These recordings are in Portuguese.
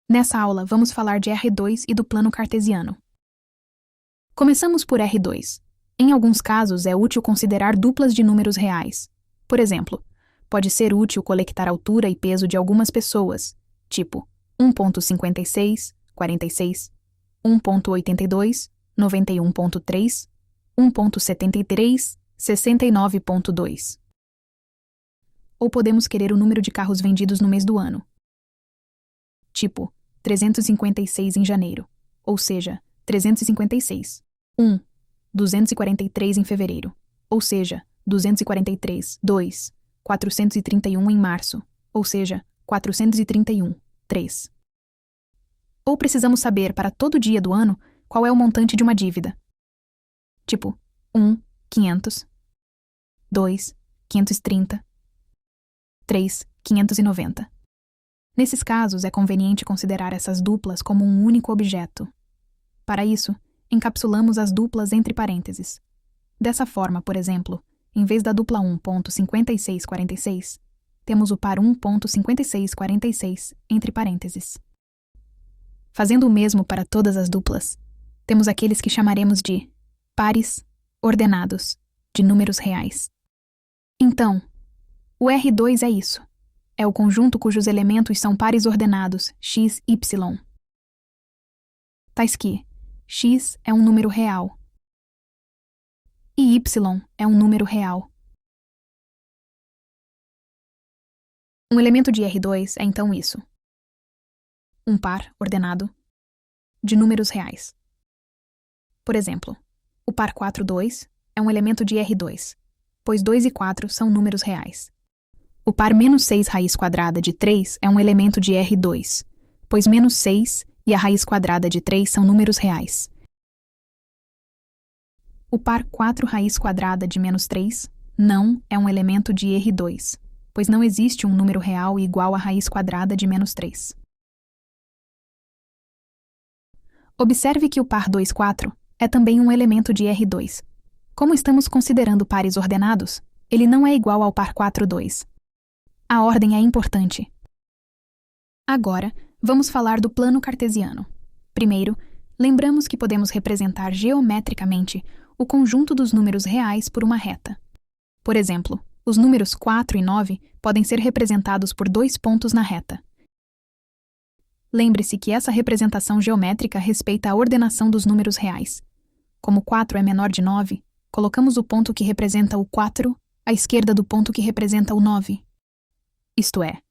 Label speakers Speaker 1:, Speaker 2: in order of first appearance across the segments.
Speaker 1: Nessa aula, vamos falar de R2 e do plano cartesiano. Começamos por R2. Em alguns casos, é útil considerar duplas de números reais. Por exemplo, pode ser útil coletar altura e peso de algumas pessoas, tipo 1,56, 46, 1,82, 91,3, 1,73, 69,2. Ou podemos querer o número de carros vendidos no mês do ano, tipo 356 em janeiro, ou seja, 356. 1. 243 em fevereiro, ou seja, 243. 2. 431 em março, ou seja, 431. 3. Ou precisamos saber para todo dia do ano qual é o montante de uma dívida. Tipo, 1. 500. 2. 530. 3. 590. Nesses casos, é conveniente considerar essas duplas como um único objeto. Para isso, encapsulamos as duplas entre parênteses. Dessa forma, por exemplo, em vez da dupla 1,5646, temos o par 1,5646 entre parênteses. Fazendo o mesmo para todas as duplas, temos aqueles que chamaremos de pares ordenados de números reais. Então, o R2 é isso. É o conjunto cujos elementos são pares ordenados x, y. Tais que x é um número real e y é um número real. Um elemento de R2 é então isso: um par ordenado de números reais. Por exemplo, o par 4, 2 é um elemento de R2, pois 2 e 4 são números reais. O par menos 6 raiz quadrada de 3 é um elemento de R2, pois menos 6 e a raiz quadrada de 3 são números reais. O par 4 raiz quadrada de menos 3 não é um elemento de R2, pois não existe um número real igual à raiz quadrada de menos 3. Observe que o par 2, 4 é também um elemento de R2. Como estamos considerando pares ordenados, ele não é igual ao par 4, 2. A ordem é importante. Agora, vamos falar do plano cartesiano. Primeiro, lembramos que podemos representar geometricamente o conjunto dos números reais por uma reta. Por exemplo, os números 4 e 9 podem ser representados por dois pontos na reta. Lembre-se que essa representação geométrica respeita a ordenação dos números reais. Como 4 é menor de 9, colocamos o ponto que representa o 4 à esquerda do ponto que representa o 9. Isto é,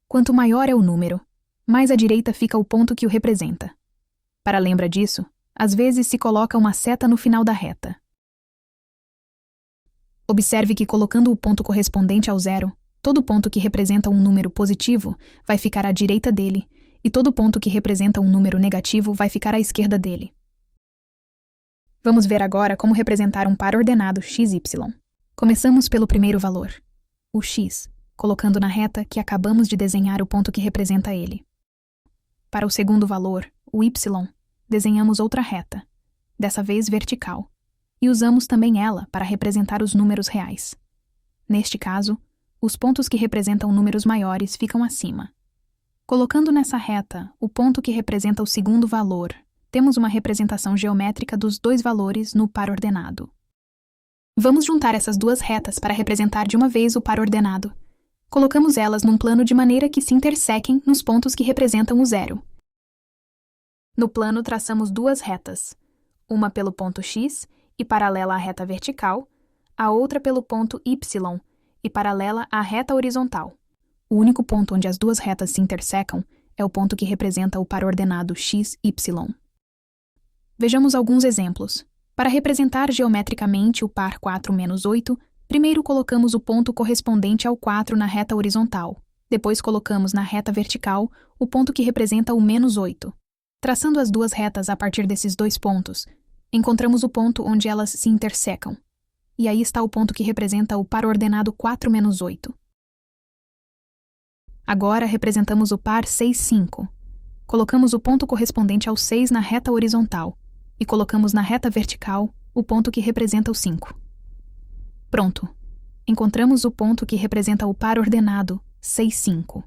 Speaker 1: quanto maior é o número, mais à direita fica o ponto que o representa. Para lembrar disso, às vezes se coloca uma seta no final da reta. Observe que colocando o ponto correspondente ao zero, todo ponto que representa um número positivo vai ficar à direita dele, e todo ponto que representa um número negativo vai ficar à esquerda dele. Vamos ver agora como representar um par ordenado x, y. Começamos pelo primeiro valor, o x, colocando na reta que acabamos de desenhar o ponto que representa ele. Para o segundo valor, o y, desenhamos outra reta, dessa vez vertical, e usamos também ela para representar os números reais. Neste caso, os pontos que representam números maiores ficam acima. Colocando nessa reta o ponto que representa o segundo valor, temos uma representação geométrica dos dois valores no par ordenado. Vamos juntar essas duas retas para representar de uma vez o par ordenado. Colocamos elas num plano de maneira que se intersequem nos pontos que representam o zero. No plano traçamos duas retas, uma pelo ponto x e paralela à reta vertical, a outra pelo ponto y e paralela à reta horizontal. O único ponto onde as duas retas se intersecam é o ponto que representa o par ordenado x, y. Vejamos alguns exemplos. Para representar geometricamente o par 4 menos 8, primeiro colocamos o ponto correspondente ao 4 na reta horizontal. Depois colocamos na reta vertical o ponto que representa o menos 8. Traçando as duas retas a partir desses dois pontos, encontramos o ponto onde elas se intersecam. E aí está o ponto que representa o par ordenado 4 menos 8. Agora representamos o par 6, 5. Colocamos o ponto correspondente ao 6 na reta horizontal e colocamos na reta vertical o ponto que representa o 5. Pronto. Encontramos o ponto que representa o par ordenado 6, 5.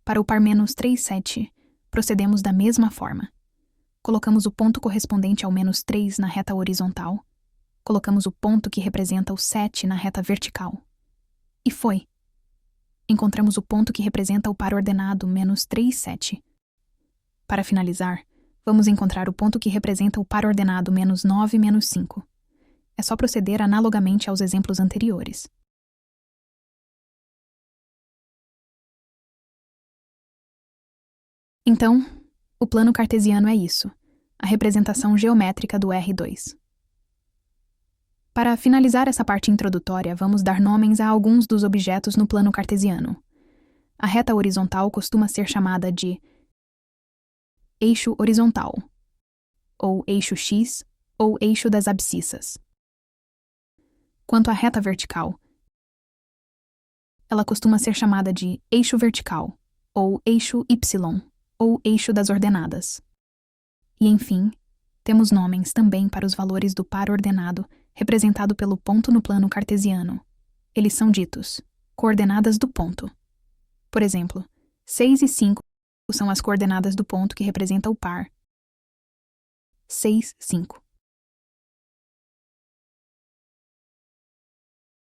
Speaker 1: Para o par menos 3, 7, procedemos da mesma forma. Colocamos o ponto correspondente ao menos 3 na reta horizontal. Colocamos o ponto que representa o 7 na reta vertical. E foi. Encontramos o ponto que representa o par ordenado menos 3, 7. Para finalizar, vamos encontrar o ponto que representa o par ordenado menos 9, menos 5. É só proceder analogamente aos exemplos anteriores. Então, o plano cartesiano é isso, a representação geométrica do R2. Para finalizar essa parte introdutória, vamos dar nomes a alguns dos objetos no plano cartesiano. A reta horizontal costuma ser chamada de eixo horizontal, ou eixo X, ou eixo das abscissas. Quanto à reta vertical, ela costuma ser chamada de eixo vertical, ou eixo Y, ou eixo das ordenadas. E, enfim, temos nomes também para os valores do par ordenado representado pelo ponto no plano cartesiano. Eles são ditos coordenadas do ponto. Por exemplo, 6 e 5 são as coordenadas do ponto que representa o par 6, 5.